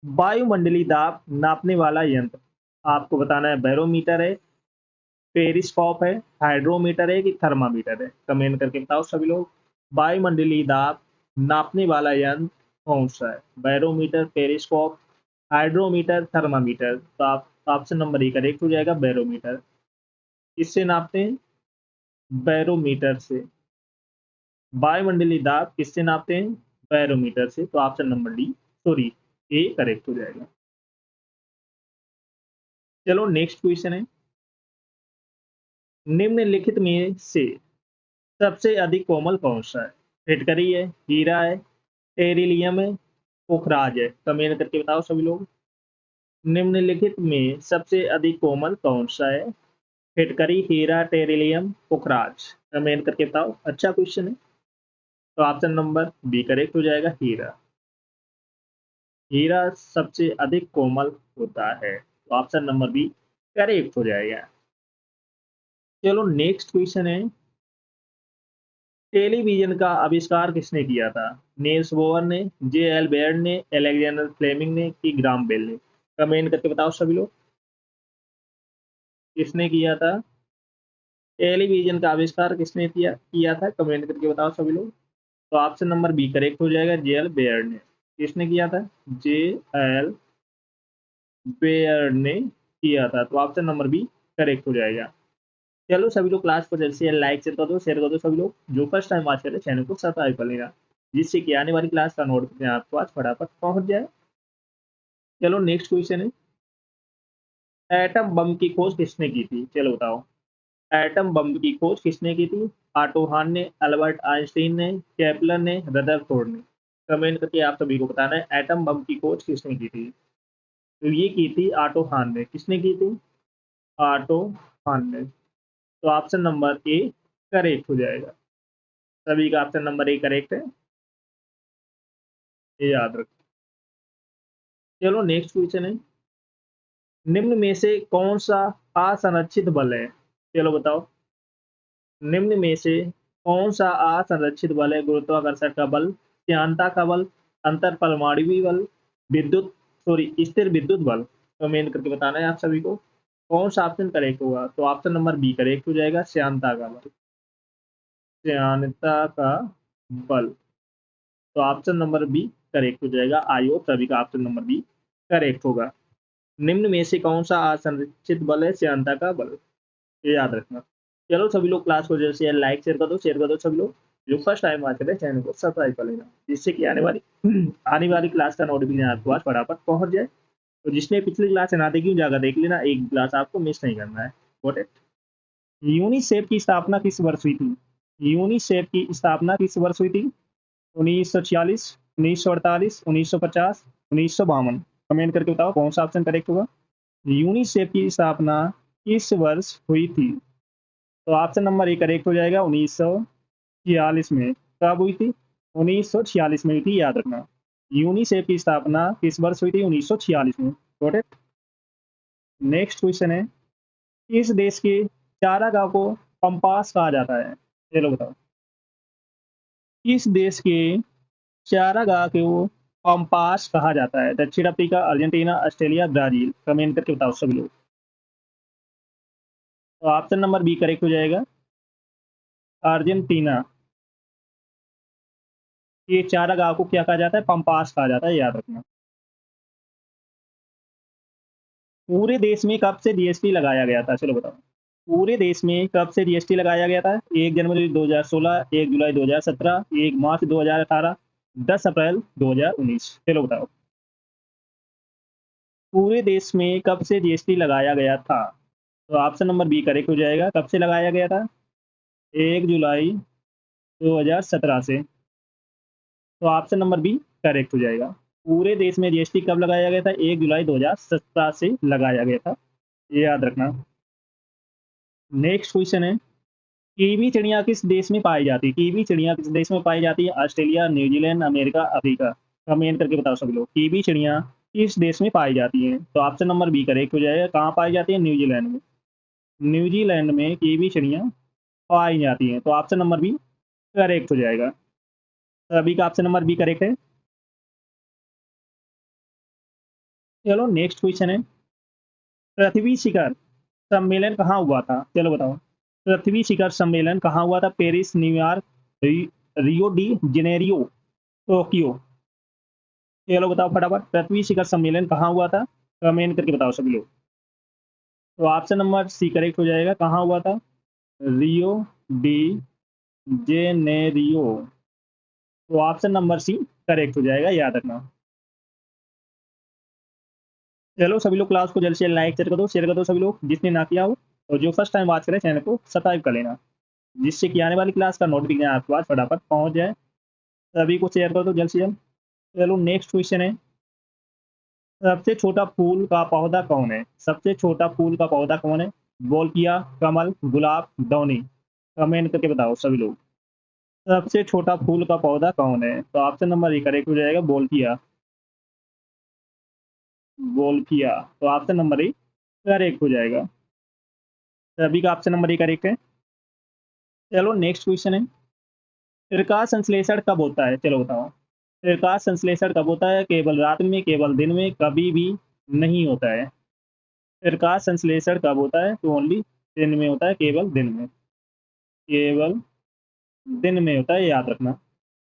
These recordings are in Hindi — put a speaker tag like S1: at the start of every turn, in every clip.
S1: वायुमंडलीय दाब नापने वाला यंत्र आपको बताना है, बैरोमीटर है, पेरिस्कोप है, हाइड्रोमीटर है कि थर्मामीटर है। कमेंट करके बताओ सभी लोग। वायुमंडलीय दाब नापने वाला यंत्र कौन सा है? Barometer, periscope, hydrometer, thermometer. तो आप ऑप्शन नंबर ए करेक्ट हो जाएगा, बैरोमीटर। किससे नापते हैं? बैरोमीटर से। वायुमंडलीय दाब किससे नापते हैं? बैरोमीटर से। तो option number D, sorry, A correct हो जाएगा। चलो नेक्स्ट क्वेश्चन है, निम्नलिखित में से सबसे अधिक कोमल कौन सा है? फिटकरी है, हीरा है, टेरिलियम है, पुखराज है। कमेंट करके बताओ सभी लोग। निम्नलिखित में सबसे अधिक कोमल कौन सा है? फिटकरी, हीरा, टेरिलियम, पुखराज। कमेंट करके बताओ। अच्छा क्वेश्चन है। तो ऑप्शन नंबर बी करेक्ट हो जाएगा, हीरा। हीरा सबसे अधिक कोमल होता है। तो ऑप्शन नंबर बी करेक्ट हो जाएगा। चलो नेक्स्ट क्वेश्चन है, टेलीविजन का आविष्कार किसने किया था? नील्स बोर ने, जे एल बेयर ने, अलेक्जेंडर फ्लेमिंग ने कि ग्राम बेल ने? कमेंट करके बताओ सभी लोग, किसने किया था? टेलीविजन का आविष्कार किसने किया था? कमेंट करके बताओ सभी लोग। तो ऑप्शन नंबर बी करेक्ट हो जाएगा, जे एल बेयर ने। किसने किया था? जे एल बेयर ने किया था। तो ऑप्शन नंबर बी करेक्ट हो जाएगा। चलो सभी लोग क्लास को जल्द से जल्द लाइक शेयर कर दो सभी लोग। जो फर्स्ट टाइम वॉच करे चैनल को सब्सक्राइब कर लेना, जिससे कि आने वाली क्लास का नोटिफिकेशन आपको आज फटाफट पहुंच जाए। चलो नेक्स्ट क्वेश्चन है, एटम बम की खोज किसने की थी? चलो बताओ। एटम बम की खोज किसने की थी? आटो हान ने, अल्बर्ट आइंस्टीन ने, केपलर ने, रदरफोर्ड ने? कमेंट करके आप सभी को बताना है, एटम बम की खोज किसने की थी? तो ये की थी आटो हान ने। किसने की थी? आटो हान ने। तो ऑप्शन नंबर ए करेक्ट हो जाएगा। सभी का ऑप्शन नंबर ए करेक्ट है, ये याद रखो। चलो नेक्स्ट क्वेश्चन है, निम्न में से कौन सा असंरक्षित बल है? चलो बताओ। निम्न में से कौन सा असंरक्षित बल है? गुरुत्वाकर्षण का बल, श्यानता का बल, अंतर परमाणु बल, विद्युत स्थिर विद्युत बल? कमेंट करके बताना है आप सभी को, कौन सा ऑप्शन करेक्ट होगा? तो ऑप्शन नंबर बी करेक्ट हो जाएगा, श्यानता का बल। श्यानता का बल। तो ऑप्शन नंबर बी करेक्ट हो जाएगा। आई होप सभी का ऑप्शन नंबर बी करेक्ट होगा। निम्न में से कौन सा असंरक्षित बल है? श्यानता का बल। ये याद रखना। चलो सभी लोग क्लास को जैसे लाइक शेयर कर दो सभी लोग। जो फर्स्ट टाइम आते हैं चैनल को सब्सक्राइब कर लेना, जिससे कि आने वाली क्लास का नोटिफिकेशन आपको आज फटाफट पहुंच जाए। तो जिसने पिछली क्लास ना देखी जाकर देख लेना, एक क्लास आपको मिस नहीं करना है। Got it. यूनिसेफ की स्थापना किस वर्ष हुई थी? यूनिसेफ की स्थापना किस वर्ष हुई थी? 1946, 1948, 1950, 1952? कमेंट करके बताओ कौन सा ऑप्शन करेक्ट होगा। यूनिसेफ की स्थापना किस वर्ष हुई थी? तो ऑप्शन नंबर ए करेक्ट हो जाएगा, 1946 में। कब हुई थी? 1946 में हुई थी, याद रखना। यूनिसेफ की स्थापना किस वर्ष हुई थी? 1946 में। Got it. नेक्स्ट क्वेश्चन है, किस देश के चारागाह को पंपास कहा जाता है? चलो बताओ। किस देश के चारागाह को पंपास कहा जाता है? दक्षिण Africa, Argentina, Australia, Brazil? Comment करके बताओ सभी लोग। तो ऑप्शन नंबर बी करेक्ट हो जाएगा, अर्जेंटीना। ये चारागाह को क्या कहा जाता है? पंपास कहा जाता है, याद रखना। पूरे देश में कब से जीएसटी लगाया गया था? चलो बताओ। पूरे देश में कब से जीएसटी लगाया गया था? 1 जनवरी 2016, 1 जुलाई 2017, 1 मार्च 2018, 10 अप्रैल 2019? चलो बताओ। पूरे देश में कब से जीएसटी लगाया गया था? तो ऑप्शन नंबर बी करेक्ट हो जाएगा। कब से लगाया गया था? 1 जुलाई 2017 से। तो ऑप्शन नंबर बी करेक्ट हो जाएगा। पूरे देश में जीएसटी कब लगाया गया था? 1 जुलाई 2017 से लगाया गया था, ये याद रखना। नेक्स्ट क्वेश्चन है, कीवी चिड़िया किस देश में पाई जाती है? कीवी चिड़िया किस देश में पाई जाती है? Australia, New Zealand, America, Africa? Comment करके बताओ सभी लोग, कीवी चिड़िया किस देश में पाई जाती है? तो ऑप्शन नंबर बी करेक्ट हो जाएगा। कहाँ पाई जाती है? न्यूजीलैंड में। न्यूजीलैंड में कीवी चिड़िया पाई जाती है। तो ऑप्शन नंबर बी करेक्ट हो जाएगा। सभी का ऑप्शन नंबर बी करेक्ट है। चलो नेक्स्ट क्वेश्चन है, पृथ्वी शिखर सम्मेलन कहाँ हुआ था? चलो बताओ, पृथ्वी शिखर सम्मेलन कहाँ हुआ था? Paris, New York, Rio de Janeiro, Tokyo. चलो बताओ फटाफट, पृथ्वी शिखर सम्मेलन कहाँ हुआ था? कमेंट करके बताओ सभी लोग। तो ऑप्शन नंबर सी करेक्ट हो जाएगा, कहाँ हुआ था? Rio de Janeiro. तो ऑप्शन नंबर सी करेक्ट हो जाएगा, याद रखना। चलो सभी लोग क्लास को जल्द से लाइक शेयर कर दो सभी लोग जिसने ना किया हो, और जो फर्स्ट टाइम बात करें चैनल को सब्सक्राइब कर लेना, जिससे कि आने वाली क्लास का नोटिफिकेशन आपके पास फटाफट पहुंच जाए। सभी को शेयर कर दो जल्द से जल्द। चलो नेक्स्ट क्वेश्चन है, सबसे छोटा फूल का पौधा कौन है? सबसे छोटा फूल का पौधा कौन है? बोलकिया, कमल, गुलाब, डौनी। कमेंट करके बताओ सभी लोग, सबसे छोटा फूल का पौधा कौन है? तो ऑप्शन नंबर ए करेक्ट हो जाएगा, बोलकिया। बोलकिया। तो ऑप्शन नंबर ए करेक्ट हो जाएगा, सभी का ऑप्शन नंबर ए करेक्ट है। चलो नेक्स्ट क्वेश्चन है, प्रकाश संश्लेषण कब होता है? चलो बताओ, प्रकाश संश्लेषण कब होता है? केवल रात में, केवल दिन में, कभी भी नहीं होता है? प्रकाश संश्लेषण कब होता है? तो ओनली दिन में होता है, केवल दिन में। केवल दिन में होता है, याद रखना।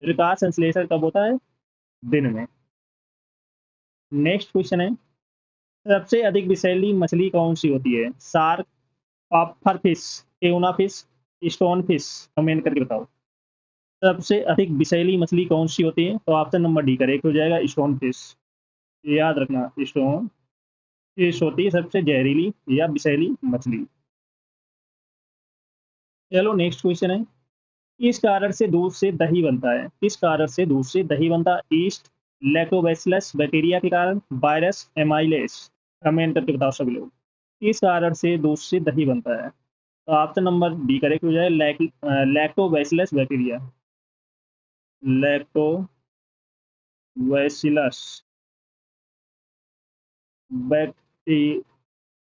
S1: प्रकाश संश्लेषण कब होता है? दिन में। नेक्स्ट क्वेश्चन है, सबसे अधिक विषैली मछली कौन सी होती है? Shark, puffer fish, tuna fish, stone fish. Comment करके बताओ, सबसे अधिक विषैली मछली कौन सी होती है? तो ऑप्शन नंबर डी करेक्ट हो जाएगा, स्टोन फिश। याद रखना, स्टोन फिश होती है सबसे जहरीली या विषैली मछली। चलो नेक्स्ट क्वेश्चन है, किस कारण से दूध से दही बनता है? किस कारण से दूध से दही बनता है? ईस्ट, लैक्टोबैसिलस बैक्टीरिया के कारण, वायरस, एमाइलेस। कमेंट करके बताओ सभी लोग, किस कारण से दूध से दही बनता है? तो ऑप्शन नंबर बी करेक्ट हो जाए, लैक्टोबैसिलस बैक्टीरिया। लैक्टोबैसिलस बैक्टी-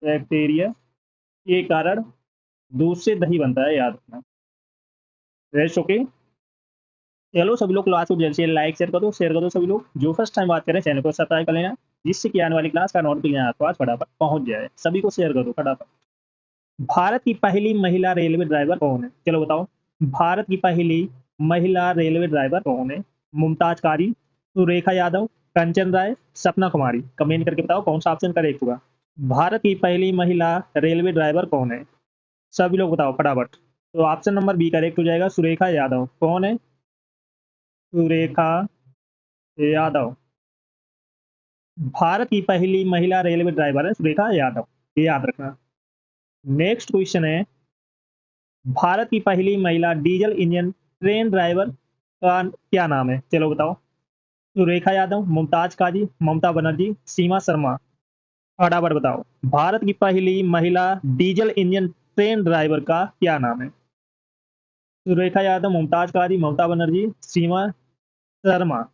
S1: बैक्टीरिया के कारण दूध से दही बनता है, याद रखना। Rest okay. चलो सभी लोग क्लास को जल्द से लाइक शेयर कर दो सभी लोग, जो फर्स्ट टाइम बात करें चैनल को सब्सक्राइब कर लेना, जिससे कि आने वाली क्लास का नोटिफिकेशन आपके पास फटाफट पहुंच जाए। सभी को शेयर कर दो फटाफट। भारत की पहली महिला रेलवे ड्राइवर कौन है? चलो बताओ, भारत की पहली महिला रेलवे ड्राइवर कौन है? मुमताज काजी, सुरेखा यादव, कंचन राय, सपना कुमारी। कमेंट करके बताओ कौन सा ऑप्शन करेक्ट होगा। भारत की पहली महिला रेलवे ड्राइवर कौन है? सभी लोग बताओ फटाफट। तो ऑप्शन नंबर बी करेक्ट हो जाएगा, सुरेखा यादव। कौन है? सुरेखा यादव भारत की पहली महिला रेलवे ड्राइवर है, सुरेखा यादव। ये याद रखना। नेक्स्ट क्वेश्चन है, भारत की पहली महिला डीजल इंजन ट्रेन ड्राइवर का क्या नाम है? चलो बताओ, सुरेखा यादव, मुमताज काजी, ममता बनर्जी, सीमा शर्मा। फटाफट बताओ, भारत की पहली महिला डीजल इंजन ट्रेन ड्राइवर का क्या नाम है? सुरेखा यादव, मुमताज काजी, ममता बनर्जी, सीमा शर्मा।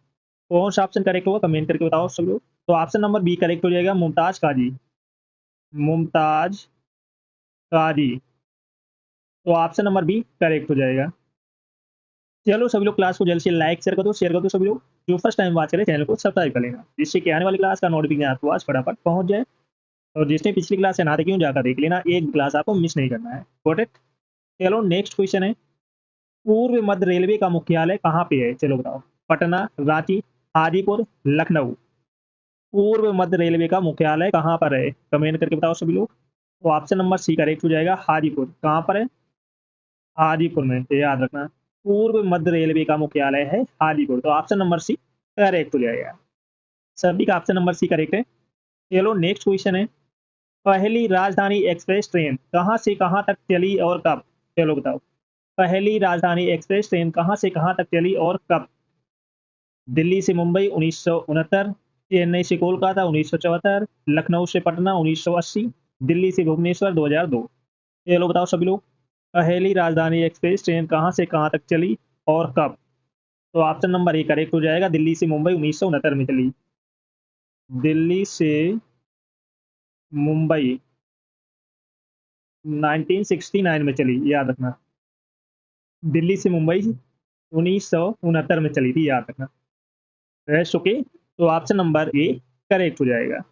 S1: कौन सा ऑप्शन करेक्ट होगा? कमेंट करके बताओ सब लोग। तो ऑप्शन नंबर बी करेक्ट हो जाएगा, मुमताज काजी। मुमताज काजी। तो ऑप्शन नंबर बी करेक्ट हो जाएगा। चलो सभी लोग क्लास को जल्द से लाइक शेयर कर दो सभी लोग, जो फर्स्ट टाइम बात करें चैनल को सब्सक्राइब कर लेना, जिससे कि आने वाली क्लास का नोटिफिकेशन आपके पास फटाफट पहुंच जाए। और जिसने पिछली क्लास से ना देखी हो जाकर देख लेना, एक क्लास आपको मिस नहीं करना है। Got it. चलो नेक्स्ट क्वेश्चन है, पूर्व मध्य रेलवे का मुख्यालय कहाँ पे है? चलो बताओ, पटना, रांची, हाजीपुर, लखनऊ। पूर्व मध्य रेलवे का मुख्यालय कहाँ पर है? कमेंट करके बताओ सभी लोग। तो ऑप्शन नंबर सी करेक्ट हो जाएगा, हाजीपुर। कहाँ पर है? हाजीपुर में, ये याद रखना। पूर्व मध्य रेलवे का मुख्यालय है हाजीपुर। तो ऑप्शन नंबर सी करेक्ट हो जाएगा, सभी का ऑप्शन नंबर सी करेक्ट है। चलो नेक्स्ट क्वेश्चन है, पहली राजधानी एक्सप्रेस ट्रेन कहाँ से कहाँ तक चली और कब? चलो बताओ, पहली राजधानी एक्सप्रेस ट्रेन कहाँ से कहाँ तक चली और कब? दिल्ली से मुंबई 1969, चेन्नई से कोलकाता 1974, लखनऊ से पटना 1980, दिल्ली से भुवनेश्वर 2002। ये लोग बताओ सभी लोग, पहली राजधानी एक्सप्रेस ट्रेन कहाँ से कहाँ तक चली और कब? तो ऑप्शन नंबर ए करेक्ट हो जाएगा, दिल्ली से मुंबई 1969 में चली। दिल्ली से मुंबई 1969 में चली, याद रखना। दिल्ली से मुंबई 1969 में चली थी, याद रखना। Rest okay. तो ऑप्शन नंबर ए करेक्ट हो जाएगा।